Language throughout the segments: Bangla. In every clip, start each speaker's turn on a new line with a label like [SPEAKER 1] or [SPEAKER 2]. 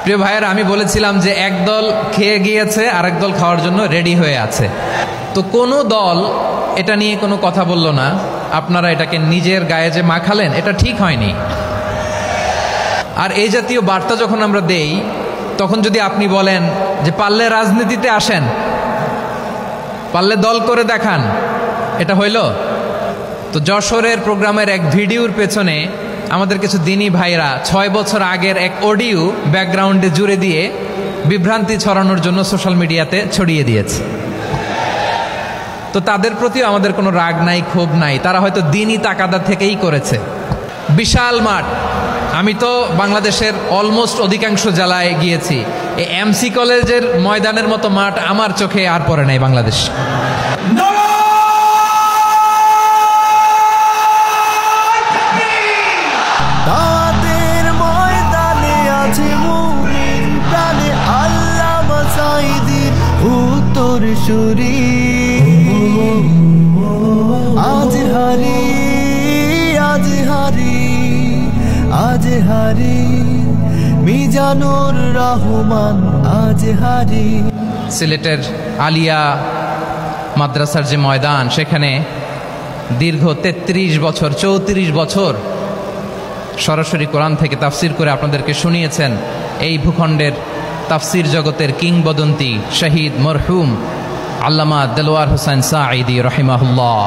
[SPEAKER 1] প্রিয় ভাইয়েরা, আমি বলেছিলাম যে একদল খেয়ে গিয়েছে আর একদল খাওয়ার জন্য রেডি হয়ে আছে। তো কোনো দল এটা নিয়ে কোনো কথা বলল না। আপনারা এটাকে নিজের গায়ে যে মাখালেন, এটা ঠিক হয়নি। আর এই জাতীয় বার্তা যখন আমরা দেই, তখন যদি আপনি বলেন যে পারলে রাজনীতিতে আসেন, পারলে দল করে দেখান, এটা হইল? তো যশোরের প্রোগ্রামের এক ভিডিওর পেছনে আমাদের কিছু দিনী ভাইরা 6 বছর আগের এক অডিও ব্যাকগ্রাউন্ডে জুড়ে দিয়ে বিভ্রান্তি ছড়ানোর জন্য সোশ্যাল মিডিয়াতে ছড়িয়ে দিয়েছে। তো তাদের প্রতিও আমাদের কোনো রাগ নাই, ক্ষোভ নাই। তারা হয়তো দিনই তাকাদা থেকেই করেছে। বিশাল মাঠ, আমি তো বাংলাদেশের অলমোস্ট অধিকাংশ জেলায় গিয়েছি। এই এমসি কলেজের ময়দানের মতো মাঠ আমার চোখে আর পড়ে নাই বাংলাদেশ।
[SPEAKER 2] দাওয়াতের ময়দানে আছে মুমিন প্রাণে আল্লামা সাঈদীর উত্তরসূরি। আজ হারি আজ হারি আজ হারি মিজানুর রহমান আজ হারি।
[SPEAKER 1] সিলেটের আলিয়া মাদ্রাসার যে ময়দান, সেখানে দীর্ঘ 33 বছর 34 বছর সরাসরি কোরআন থেকে তাফসির করে আপনাদেরকে শুনিয়েছেন এই ভূখণ্ডের তাফসির জগতের কিংবদন্তি শহীদ মরহুম আল্লামা দেলোয়ার হোসেন সাঈদী রাহিমাহুল্লাহ।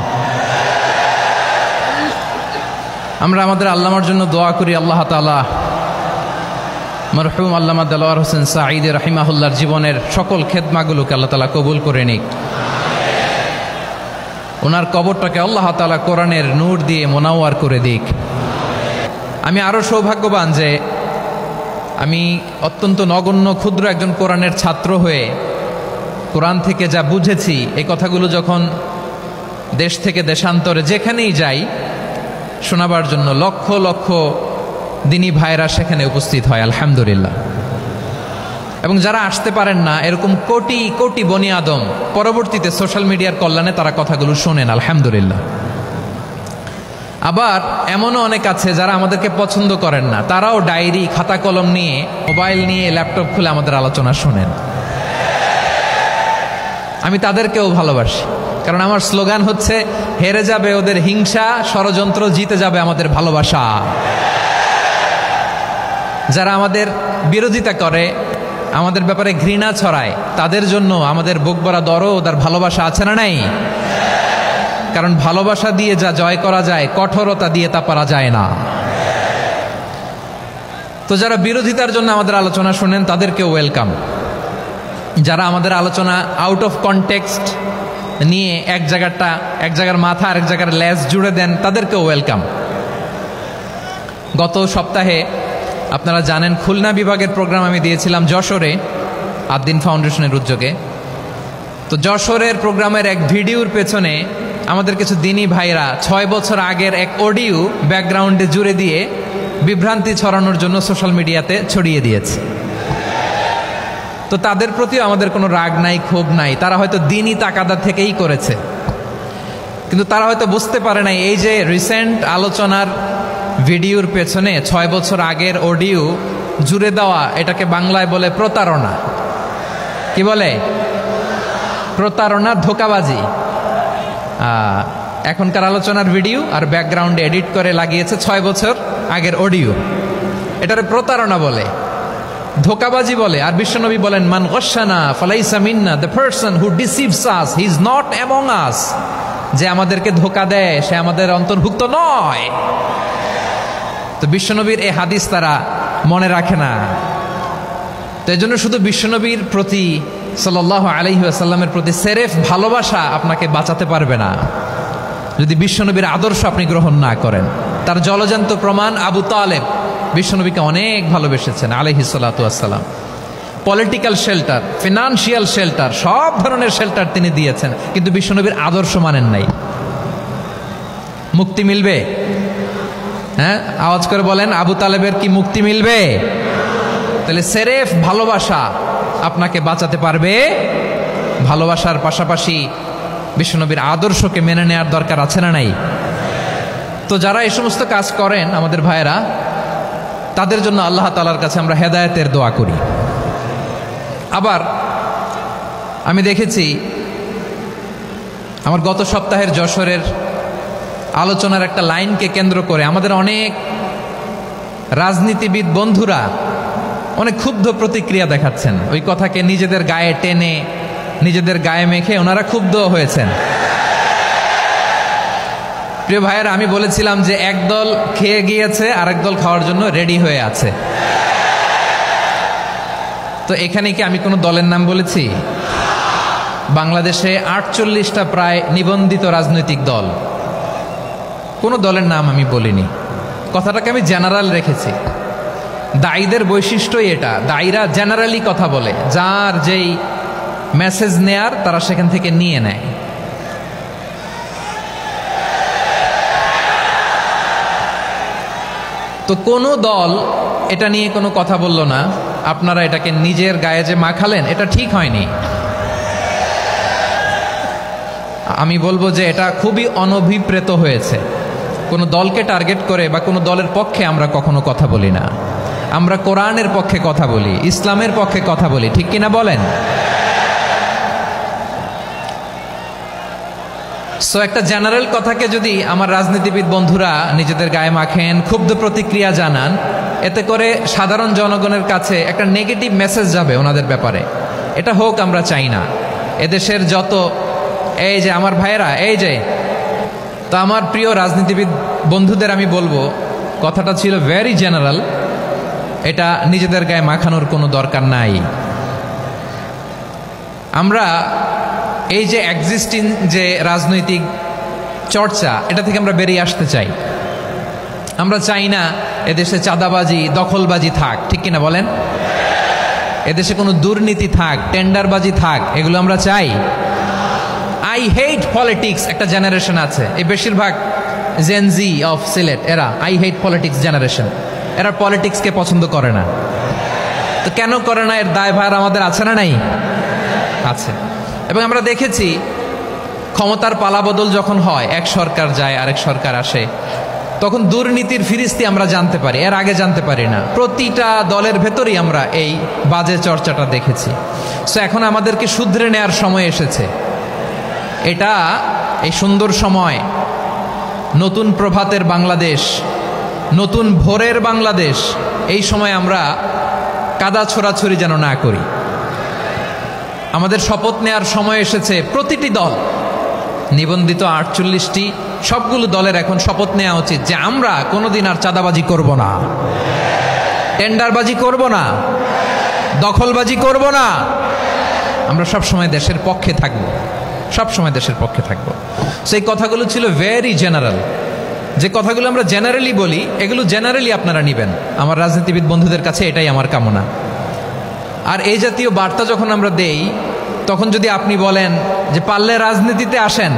[SPEAKER 1] আমরা আমাদের আল্লামার জন্য দোয়া করি, আল্লাহ তাআলা মরহুম আল্লামা দেলোয়ার হোসেন সাঈদী রাহিমাহুল্লাহর জীবনের সকল খেদমাগুলোকে আল্লাহ তাআলা কবুল করে নিক। ওনার কবরটাকে আল্লাহ তাআলা কোরআনের নূর দিয়ে মোনাওয়ার করে দিক। আমি আরও সৌভাগ্যবান যে আমি অত্যন্ত নগণ্য ক্ষুদ্র একজন কোরআনের ছাত্র হয়ে কোরআন থেকে যা বুঝেছি, এই কথাগুলো যখন দেশ থেকে দেশান্তরে যেখানেই যাই শোনাবার জন্য লক্ষ লক্ষ দিনী ভাইরা সেখানে উপস্থিত হয়, আলহামদুলিল্লাহ। এবং যারা আসতে পারেন না, এরকম কোটি কোটি বনি আদম পরবর্তীতে সোশ্যাল মিডিয়ার কল্যাণে তারা কথাগুলো শোনেন, আলহামদুলিল্লাহ। আবার এমনও অনেক আছে যারা আমাদেরকে পছন্দ করেন না, তারাও ডায়েরি খাতা কলম নিয়ে, মোবাইল নিয়ে, ল্যাপটপ খুলে আমাদের আলোচনা শোনেন। আমি তাদেরকেও ভালোবাসি, কারণ আমার স্লোগান হচ্ছে হেরে যাবে ওদের হিংসা, ষড়যন্ত্র, জিতে যাবে আমাদের ভালোবাসা। যারা আমাদের বিরোধিতা করে, আমাদের ব্যাপারে ঘৃণা ছড়ায়, তাদের জন্য আমাদের বুক ভরা দরদ আর ভালোবাসা আছে না নাই? কারণ ভালোবাসা দিয়ে যা জয় করা যায়, কঠোরতা দিয়ে তা পারা যায় না। তো যারা বিরোধিতার জন্য আমাদের আলোচনা শুনেন, তাদেরকেও ওয়েলকাম। যারা আমাদের আলোচনা আউট অফ কনটেক্সট নিয়ে এক জায়গার মাথা আর এক জায়গার লেজ জুড়ে দেন, তাদেরকেও ওয়েলকাম। গত সপ্তাহে আপনারা জানেন খুলনা বিভাগের প্রোগ্রাম আমি দিয়েছিলাম যশোরে আদ্দিন ফাউন্ডেশনের উদ্যোগে। তো যশোরের প্রোগ্রামের এক ভিডিওর পেছনে আমাদের কিছু দিনী ভাইরা 6 বছর আগের এক অডিও ব্যাকগ্রাউন্ডে জুড়ে দিয়ে বিভ্রান্তি ছড়ানোর জন্য সোশ্যাল মিডিয়াতে ছড়িয়ে দিয়েছে। তো তাদের প্রতিও আমাদের কোনো রাগ নাই, ক্ষোভ নাই। তারা হয়তো দিনই তাকাদা থেকেই করেছে, কিন্তু তারা হয়তো বুঝতে পারে নাই এই যে রিসেন্ট আলোচনার ভিডিওর পেছনে 6 বছর আগের অডিও জুড়ে দেওয়া, এটাকে বাংলায় বলে প্রতারণা। কি বলে? প্রতারণা, ধোঁকাবাজি। এখনকার আলোচনার ভিডিও আর ব্যাকগ্রাউন্ডে এডিট করে লাগিয়েছে 6 বছর আগের অডিও। এটারে প্রতারণা বলে, ধোঁকাবাজি বলে। আর বিশ্বনবী বলেন, মান গশানা ফালাইসা মিন্না, the person who deceives us he is not among us. যে আমাদেরকে ধোঁকা দেয় সে আমাদের অন্তর্ভুক্ত নয়। তো বিশ্বনবীর এই হাদিস তারা মনে রাখে না। তো এই জন্য শুধু বিশ্বনবীর প্রতি সাল্লাল্লাহু আলাইহি ওয়াসাল্লামের প্রতি সেরেফ ভালোবাসা আপনাকে বাঁচাতে পারবে না যদি বিশ্বনবীর আদর্শ আপনি গ্রহণ না করেন। তার জলজান্ত প্রমাণ আবু তালেব বিশ্বনবীকে অনেক ভালোবেসেছেন আলাইহিস সালাতু ওয়াসসালাম। পলিটিক্যাল শেল্টার, ফিনান্সিয়াল শেল্টার, সব ধরনের শেল্টার তিনি দিয়েছেন, কিন্তু বিশ্বনবীর আদর্শ মানেন নাই। মুক্তি মিলবে? হ্যাঁ, আওয়াজ করে বলেন, আবু তালেবের কি মুক্তি মিলবে? তাহলে সেরেফ ভালোবাসা আপনাকে বাঁচাতে পারবে। ভালোবাসার পাশাপাশি বিশ্বনবীর আদর্শকে মেনে নেওয়ার দরকার আছে না নাই? তো যারা এই সমস্ত কাজ করেন আমাদের ভাইয়েরা, তাদের জন্য আল্লাহ তাআলার কাছে আমরা হেদায়েতের দোয়া করি। আবার আমি দেখেছি আমার গত সপ্তাহের যশোরের আলোচনার একটা লাইনকে কেন্দ্র করে আমাদের অনেক রাজনীতিবিদ বন্ধুরা অনেক ক্ষুব্ধ প্রতিক্রিয়া দেখাচ্ছেন। ওই কথাকে নিজেদের গায়ে টেনে নিজেদের গায়ে মেখে ওনারা ক্ষুব্ধ হয়েছেন। প্রিয় ভাইয়েরা, আমি বলেছিলাম যে একদল খেয়ে গিয়েছে আরেক দল খাওয়ার জন্য রেডি হয়ে আছে। তো এখানে কি আমি কোনো দলের নাম বলেছি? বাংলাদেশে 48টা প্রায় নিবন্ধিত রাজনৈতিক দল, কোনো দলের নাম আমি বলিনি। কথাটাকে আমি জেনারেল রেখেছি। দায়ীদের বৈশিষ্ট্যই এটা, দায়ীরা জেনারেলি কথা বলে, যার যেই মেসেজ নেয়ার তারা সেখান থেকে নিয়ে নেয়। তো কোনো দল এটা নিয়ে কোনো কথা বলল না, আপনারা এটাকে নিজের গায়ে যে মাখালেন এটা ঠিক হয়নি। আমি বলবো যে এটা খুবই অনভিপ্রেত হয়েছে। কোনো দলকে টার্গেট করে বা কোনো দলের পক্ষে আমরা কখনো কথা বলি না। আমরা কোরআনের পক্ষে কথা বলি, ইসলামের পক্ষে কথা বলি, ঠিক কিনা বলেন? সো একটা জেনারেল কথাকে যদি আমার রাজনীতিবিদ বন্ধুরা নিজেদের গায়ে মাখেন, ক্ষুব্ধ প্রতিক্রিয়া জানান, এতে করে সাধারণ জনগণের কাছে একটা নেগেটিভ মেসেজ যাবে ওনাদের ব্যাপারে। এটা হোক আমরা চাই না। এদেশের যত এই যে আমার ভাইয়েরা, এই যে তো আমার প্রিয় রাজনীতিবিদ বন্ধুদের আমি বলবো, কথাটা ছিল ভেরি জেনারেল, এটা নিজেদের গায়ে মাখানোর কোনো দরকার নাই। আমরা এই যে এক্সিস্টিং যে রাজনৈতিক চর্চা, এটা থেকে আমরা বেরিয়ে আসতে চাই। আমরা চাই না এদেশে চাঁদাবাজি, দখলবাজি থাক, ঠিক কিনা বলেন? এদেশে কোনো দুর্নীতি থাক, টেন্ডারবাজি থাক, এগুলো আমরা চাই। আই হেট পলিটিক্স একটা জেনারেশন আছে, এই বেশিরভাগ জেনজি অফ সিলেট, এরা আই হেট পলিটিক্স জেনারেশন। এরা পলিটিক্সকে পছন্দ করে না। তো কেন করে না, এর দায়ভার আমাদের আছে না নাই? আছে। এবং আমরা দেখেছি ক্ষমতার পালাবদল যখন হয়, এক সরকার যায় আরেক সরকার আসে, তখন দুর্নীতির ফিরিস্তি আমরা জানতে পারি, এর আগে জানতে পারি না। প্রতিটা দলের ভেতরেই আমরা এই বাজে চর্চাটা দেখেছি। সো এখন আমাদেরকে শুধরে নেয়ার সময় এসেছে। এটা এই সুন্দর সময়, নতুন প্রভাতের বাংলাদেশ, নতুন ভোরের বাংলাদেশ, এই সময় আমরা কাদা ছোড়াছড়ি যেন না করি। আমাদের শপথ নেয়ার সময় এসেছে। প্রতিটি দল, নিবন্ধিত 48টি, সবগুলো দলের এখন শপথ নেওয়া উচিত যে আমরা কোনোদিন আর চাঁদাবাজি করব না, টেন্ডারবাজি করব না, দখলবাজি করব না। আমরা সবসময় দেশের পক্ষে থাকব, সবসময় দেশের পক্ষে থাকব। সেই কথাগুলো ছিল ভেরি জেনারেল। যে কথাগুলো আমরা জেনারেলি বলি, এগুলো জেনারেলি আপনারা নেবেন। আমার রাজনীতিবিদ বন্ধুদের কাছে এটাই আমার কামনা। আর এই জাতীয় বার্তা যখন আমরা দেই, তখন যদি আপনি বলেন যে পারলে রাজনীতিতে আসেন,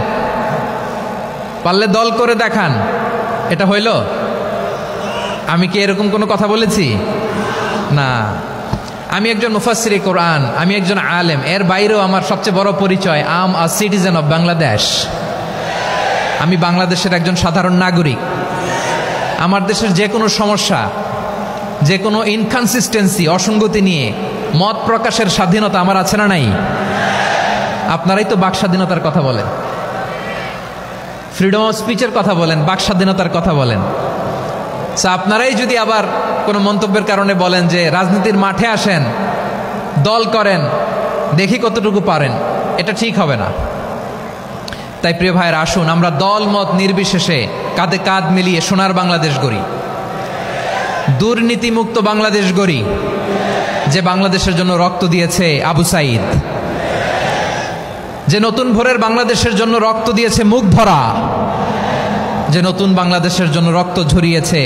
[SPEAKER 1] পারলে দল করে দেখান, এটা হইল? আমি কি এরকম কোনো কথা বলেছি? না। আমি একজন মুফাসসিরে কোরআন, আমি একজন আলেম, এর বাইরেও আমার সবচেয়ে বড় পরিচয় আম আ সিটিজেন অফ বাংলাদেশ। আমি বাংলাদেশের একজন সাধারণ নাগরিক। আমার দেশের যে কোনো সমস্যা, যে কোনো ইনকনসিস্টেন্সি, অসঙ্গতি নিয়ে মত প্রকাশের স্বাধীনতা আমার আছে না নাই? আপনারাই তো বাক স্বাধীনতার কথা বলেন, ফ্রিডম অফ স্পিচের কথা বলেন, বাক স্বাধীনতার কথা বলেন। আপনারাই যদি আবার কোনো মন্তব্যের কারণে বলেন যে রাজনীতির মাঠে আসেন, দল করেন, দেখি কতটুকু পারেন, এটা ঠিক হবে না। তাই প্রিয় ভাইয়ের, আসুন আমরা দল মত নির্বিশেষে কাঁধে কাঁধ মিলিয়ে সোনার বাংলাদেশ গড়ি, দুর্নীতিমুক্ত বাংলাদেশ গড়ি, যে বাংলাদেশের জন্য রক্ত দিয়েছে আবু সাইদ, যে নতুন ভোরের বাংলাদেশের জন্য রক্ত দিয়েছে মুগ্ধরা, যে নতুন বাংলাদেশের জন্য রক্ত ঝরিয়েছে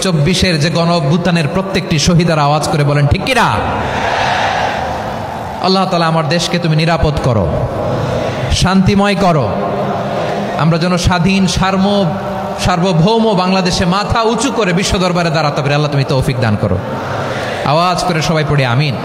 [SPEAKER 1] 24-এর যে গণ অভ্যুত্থানের প্রত্যেকটি শহীদারা। আওয়াজ করে বলেন ঠিক কিনা? আল্লাহ তাআলা আমার দেশকে তুমি নিরাপদ করো, শান্তিময় করো। আমরা যেন স্বাধীন সার্বভৌম বাংলাদেশে মাথা উঁচু করে বিশ্ব দরবারে দাঁড়াতে পারি। আল্লাহ তুমি তৌফিক দান করো। আওয়াজ করে সবাই পড়ে আমিন।